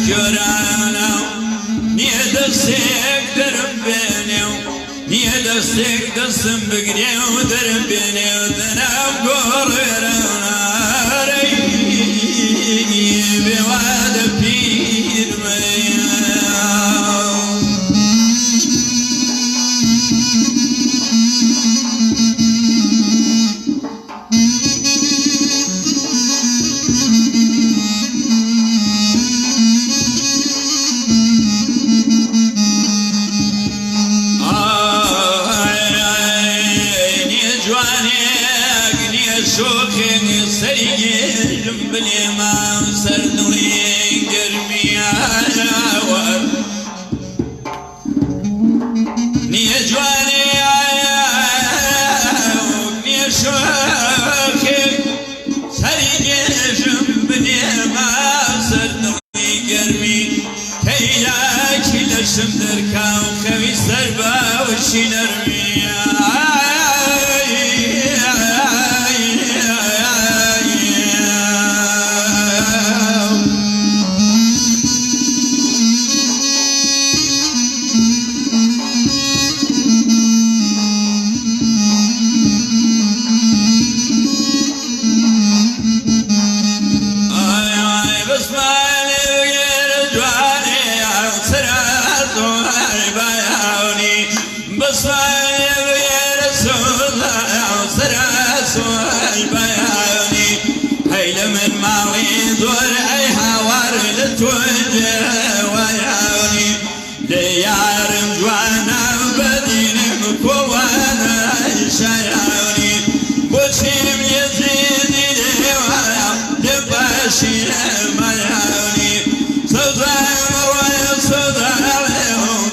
كرانا نيدسك دربينيو نيدسك دسم بقريو دربينيو ذنب قررانا ريني بواد بير شوخي سيد بلي ما سردوي قرمي على ور ني جواني ني شوخي سيد بلي ما سردوي قرمي كيلا كيلا شمدر كاو خوي سربا وشي نرمي من ماوي دور اي هوار لتوجه وياوني ديار جوانا بدينك كوانا شياوني بوشيم يزيد ليوايا لباشي مياوني صدام وصدام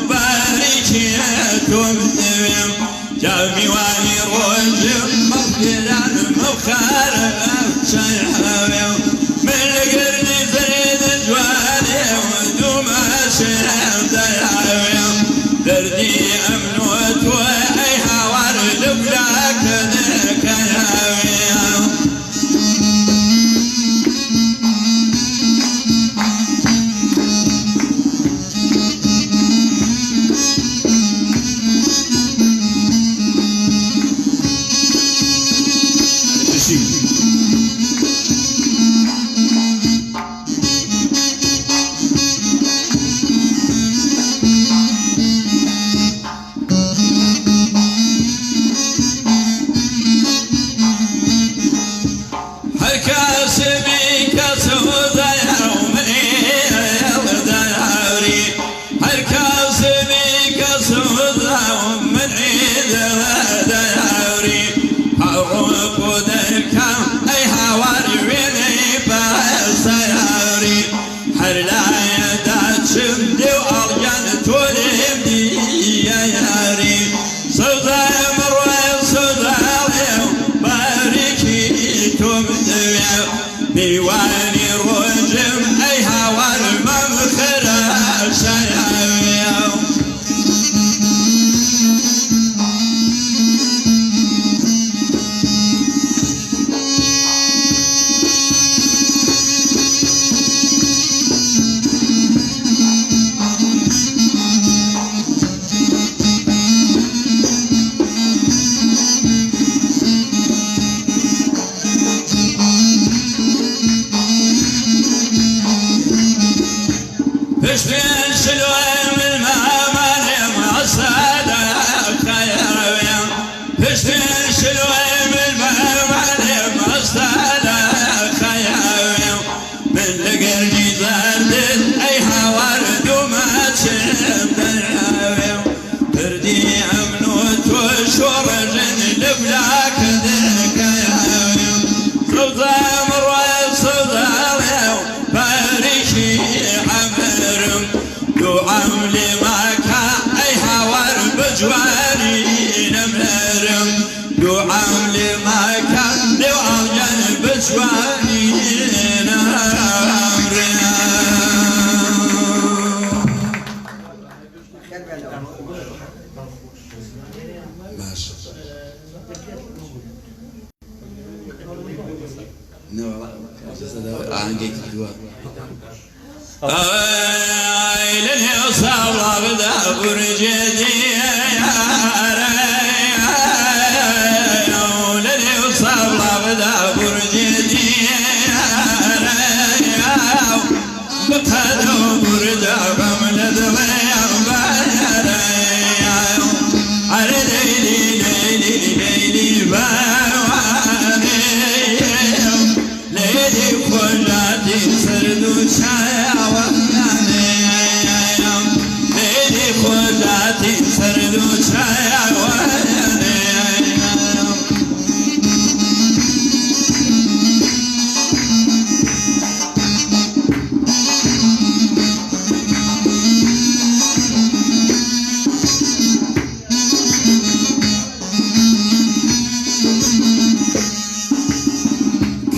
باركيتهم تبيم جامي واني روجم مغفران مخارب شياوي من القرن زريد جواني ودوما شيم دياوي دردي أمنوت وأي هوار لبلاك ذاك ياوي ديواني روجم اي هوار ممخرة شياوي بشتين شلوين من مامالي معصادة خيرويا بشتين شلوين من مامالي معصادة خيرويا من لقرني زردت اي هوار دومات شمدراويا تردي امنوت وشورج لبلاك ذاك ياويا روضة مروي صداويا باركي عملي معك اي هوار بجواني نمرم دو عملي معك دو عمجان بجواني نمرم ماشي نو والله عنقك الدواء لني صبر بدا برجدي لني صبر بدا برجدي بقدو بردا بملد غيام على ليلي ليلي ليلي باواني ليلي كلاتي سردو شايا ليلي كلاتي سردو شايا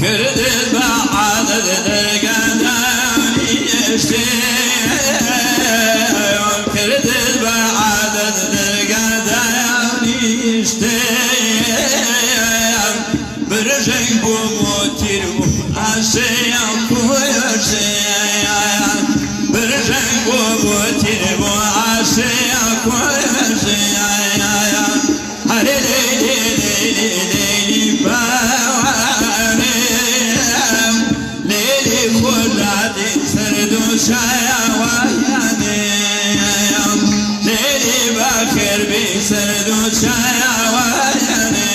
كرد بعد درقداني يشتيم كرد بعد درقداني يشتيم برجع بموتير وعشيم كويشيم برجع بموتير وعشيم كويشيم هري ليلي ليلي ليلي باواني ليلي كلاتي سردو شايا وياني ليلي باكر بي سردو شايا وياني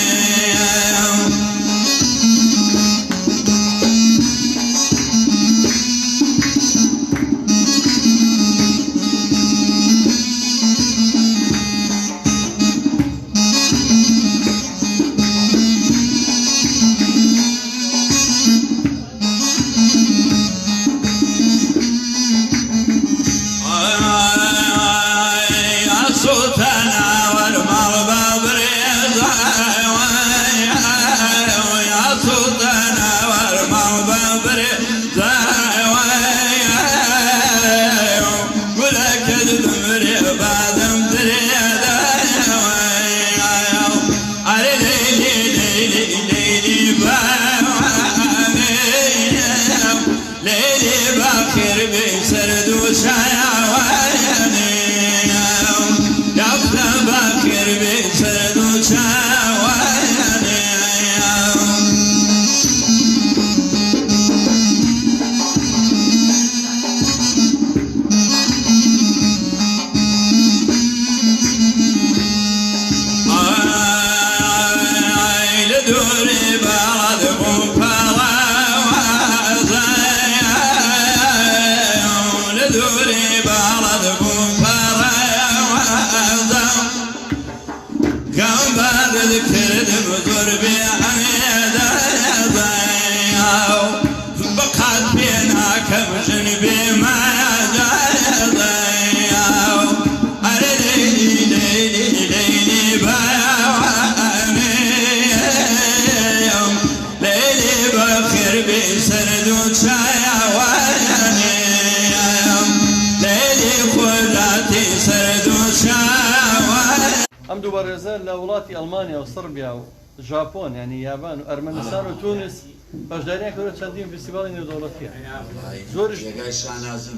هم دو برزة لولاتي ألمانيا وصربيا وجابون يعني يابان وأرمنستان وتونس باش دارين كانوا تشاندين فيستيفالين دولتيا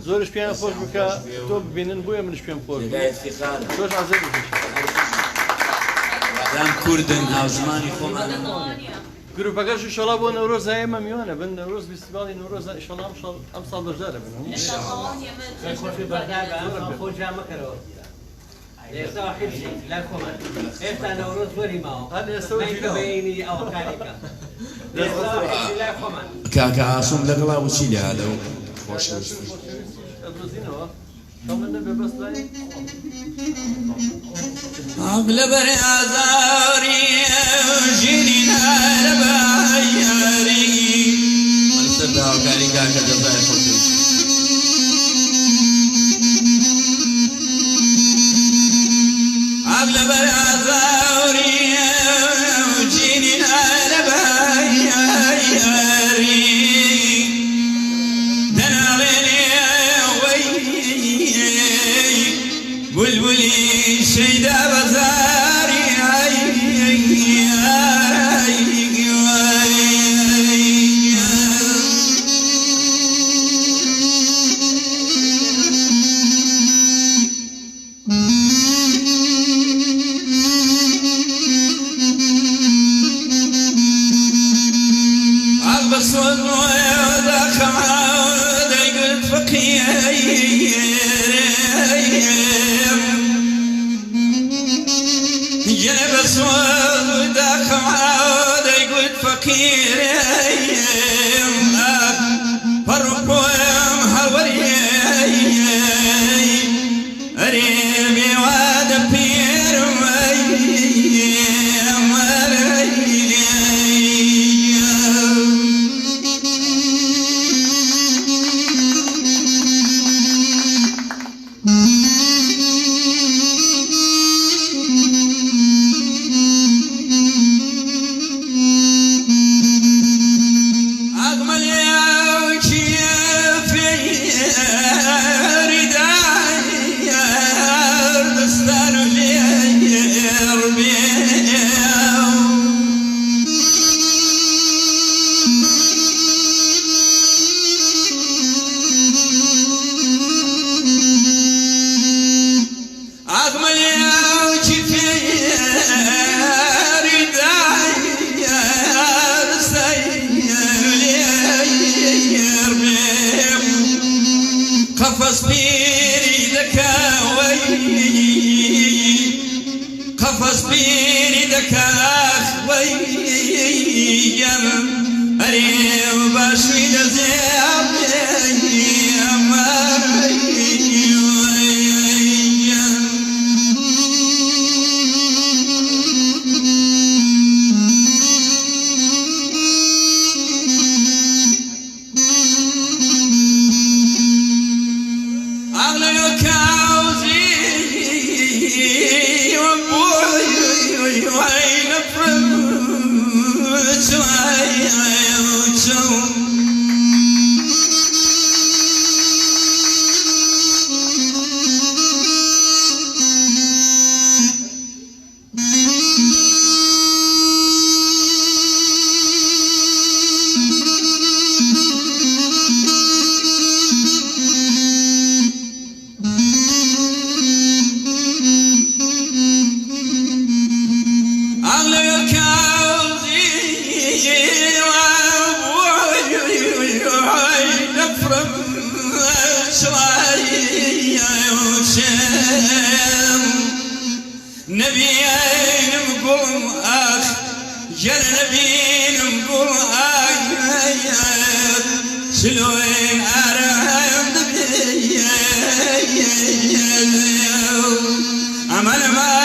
زورش بيان فوش بكا توب بينن بويا منش بيان فوش زورش عزيز دام كردن هاو زماني خوم قرب بقاش إن شاء الله بو نوروز هاي مميونة بن نوروز فيستيفالي نوروز إن شاء الله أم صال دجالة بن إن شاء الله في برنامج أم خوش جامع كرو لسه واحد لا كمان إفتح نوروز وري معه هذا يسوي فيديو بيني أو كاريكا لسه واحد لا كمان كاكا عاصم لقلا وشيلي هذا خوش أدوزينه كمان نبي بس لاي قبل بريازاري جينا لباياري من سبها وكاريكا كجزائر خلص قبل بريازاري جينا لباياري دناليني وي بلبلي شيدا بزاري قفص بيري دكاوي قفص بيري دكاوي أريم باشوي دزياب نبيين مقوم أخ يا نبيين مقوم أخ شلوين أرام نبي عمل ما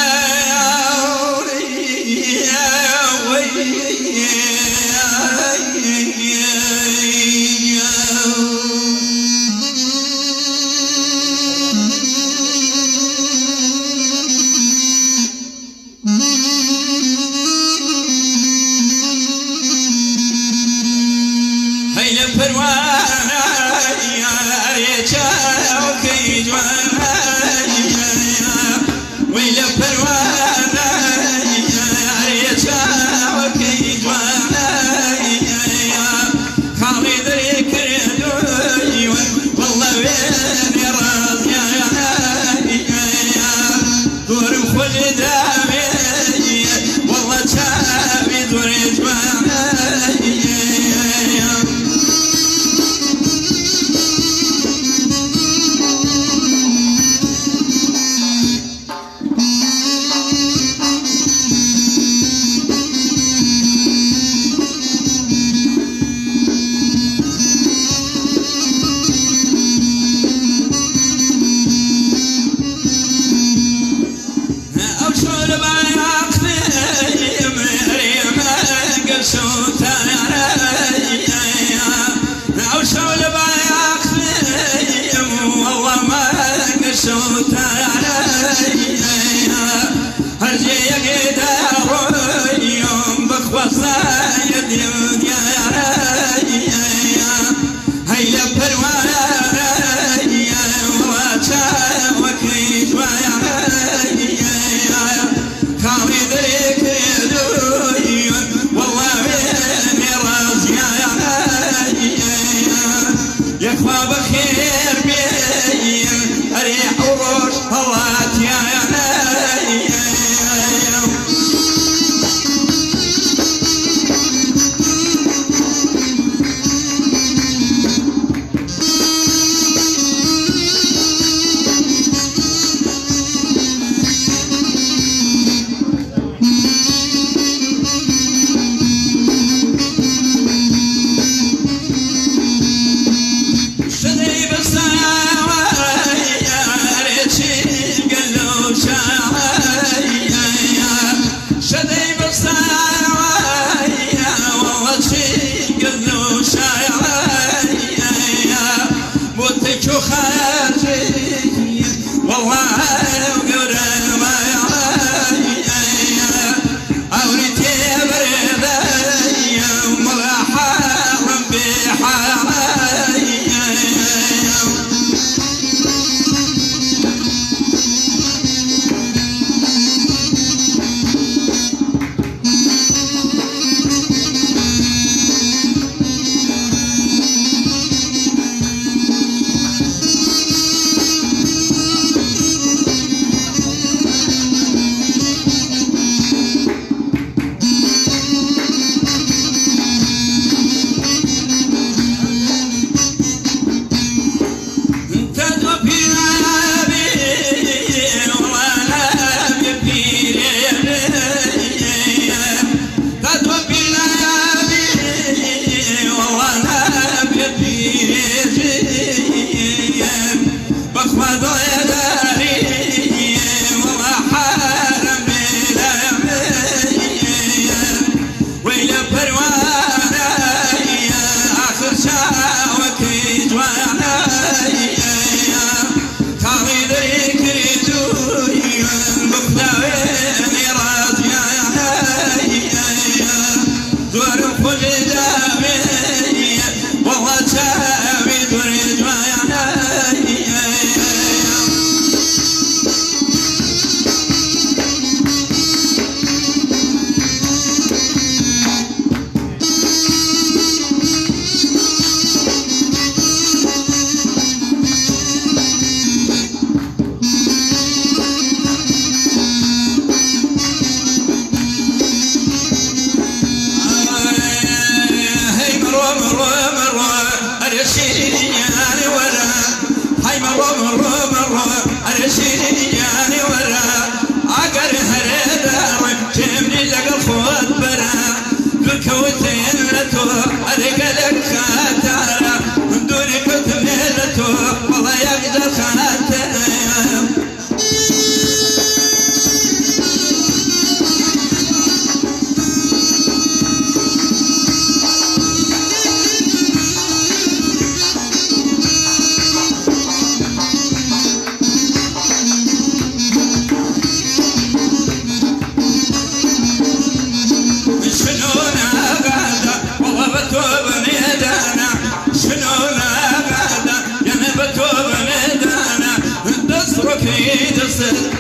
يقدر خاطر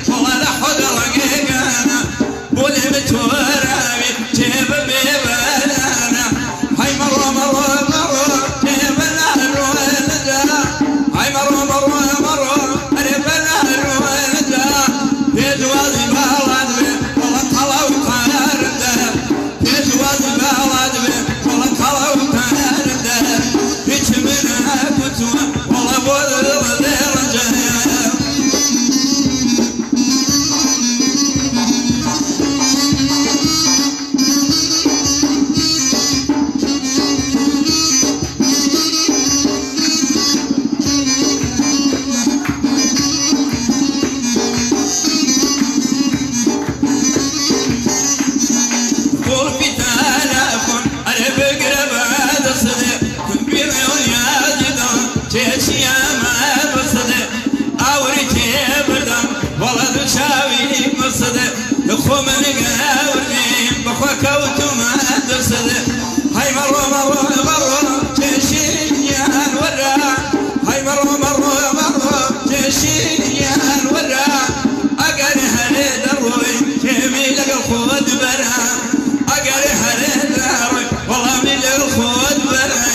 والله لحد رقيقانا بولمت ورامي جيب بيبانا هاي مرة مرة مرة جيب الولدا هاي مرة مرة مرة جيب الولدا في جوازي بلد بي والله طلع وطارده في جوازي بلد بي والله طلع وطارده هيك منها كتوة والله بولد رجال خمن قاورني بخوك وتما درسده هاي مرة مرة مرة تشينيان ورا هاي مرة مرة مرة تشينيان ورا أقل هريد الروي كمي لك الخود برا أقل هريد الروي والله من الخود برا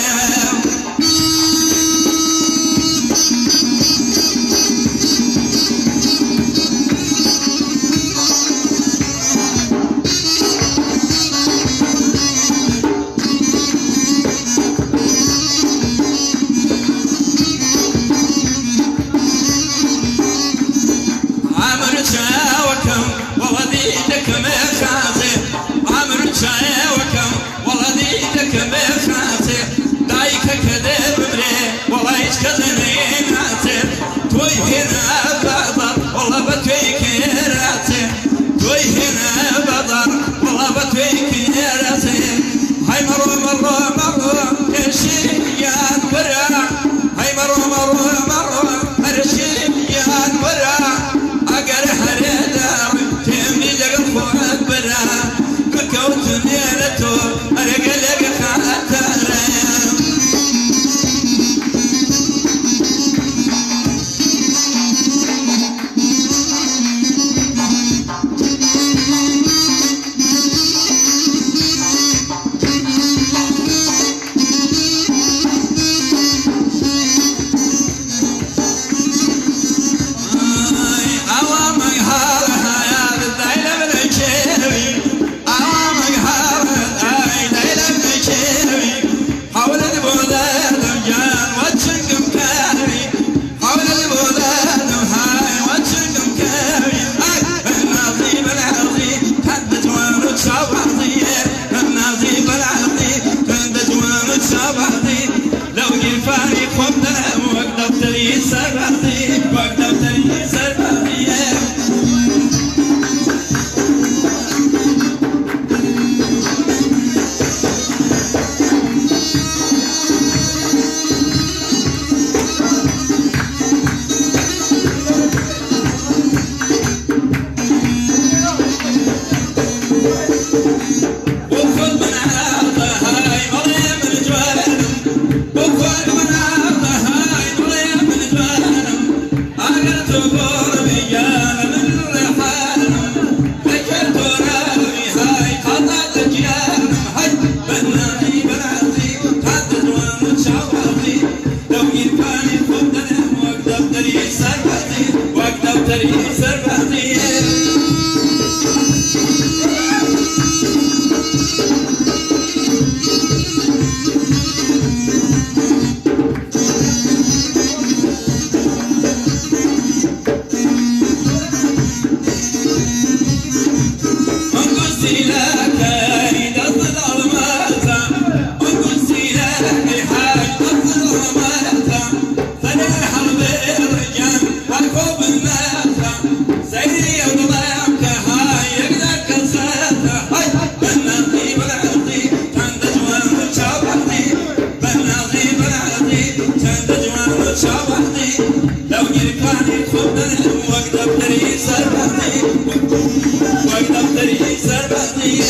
فنحر يركاني خدنا وقت دفتري سربعتي وقت دفتري سربعتي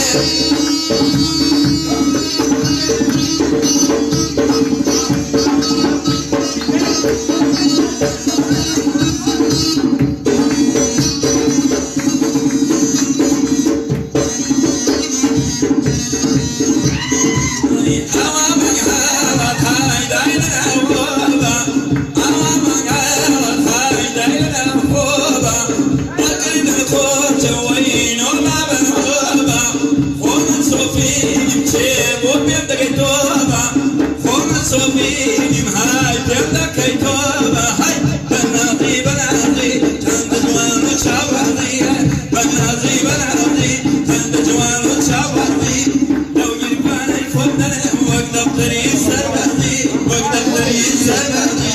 صوفيني مهاي تبدا كيتوبا هاي بناطي بناطي تند جوان وشاوطي بناطي بناطي تند جوان وشاوطي لو يرفعني خدنا وقت دفتري سربعتي وقت دفتري سربعتي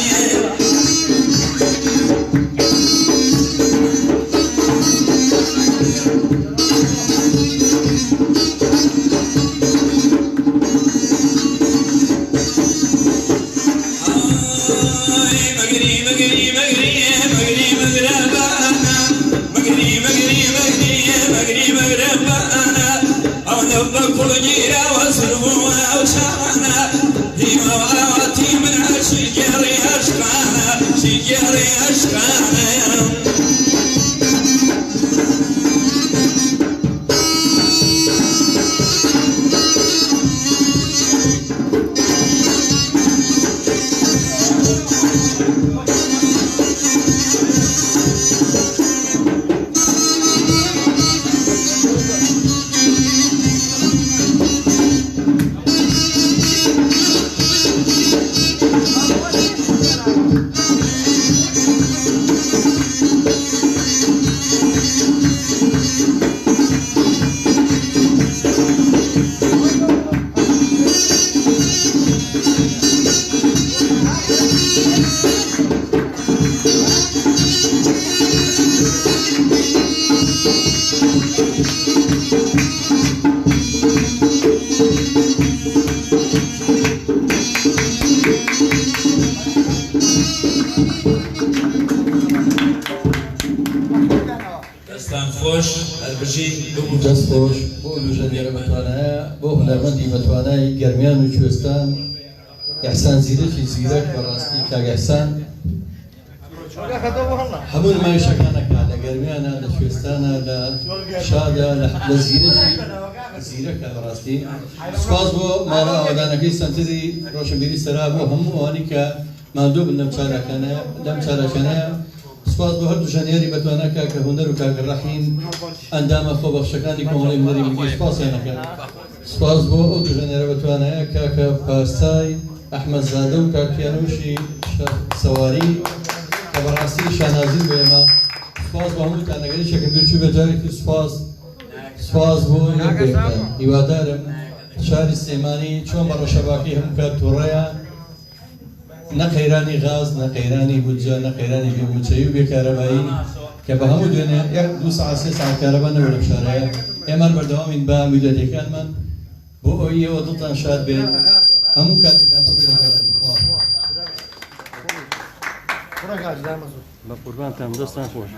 دەست خۆش بۆ دوژەنێرە بەتوانایە بۆ هونەرمەندی بەتوانای گەرمیان و کوێستان ئیحسان زیرەکی زیرەک بەڕاستی کاک ئیحسان هەموو نمایشەکانەکە لە گەرمیانە لە کوێستانە لە شادە لە زیرەکی زیرەکە بەڕاستی سوپاس بۆ ماڵە ئاوادانەکەی سەنتری ڕۆشنبیری سەرا بۆ هەموو ئەوانی کە ماندوو بن لەم چارەکانەیە سپاس بۆ هەردوو ژەنێری بەتوانەکە کە هونەر و کاک ڕەحیم ئەندامە خۆبەخشەکانی کۆمەڵی هونەری ملی سپاسیانەکەن سپاس بۆ ئەو دوو ژەنێرە بەتوانایە کاکە پارسای ئەحمەدزادە و کاک پیانۆشی سەواری کە بەڕاستی شانازی بۆ ئێمە سپاس بۆ هەمووتان ئەگەریشێکم بچوو بە جارێکی سپاس بۆ یەکێکتان هیوادارم شاری سلێمانی چۆن بە ڕەشەباکەی هەموو کات تووڕەیە نەقەیرانی غاز نەقەیرانی بودجە نەقەیرانی بێبوچەیی و بێکارەبایی کە بە هەموو دوێنێ 2 سێ ساعت کارەبا نەوە لەم شارەیە ئێمان بەردەوامین بە میلەتەکانمان بۆ ئەوی ئێوە دڵتان شاد بێت هەموو کاتێکتان پڕ بێت لەگەڵانی بە قوربانتان دەستان خۆش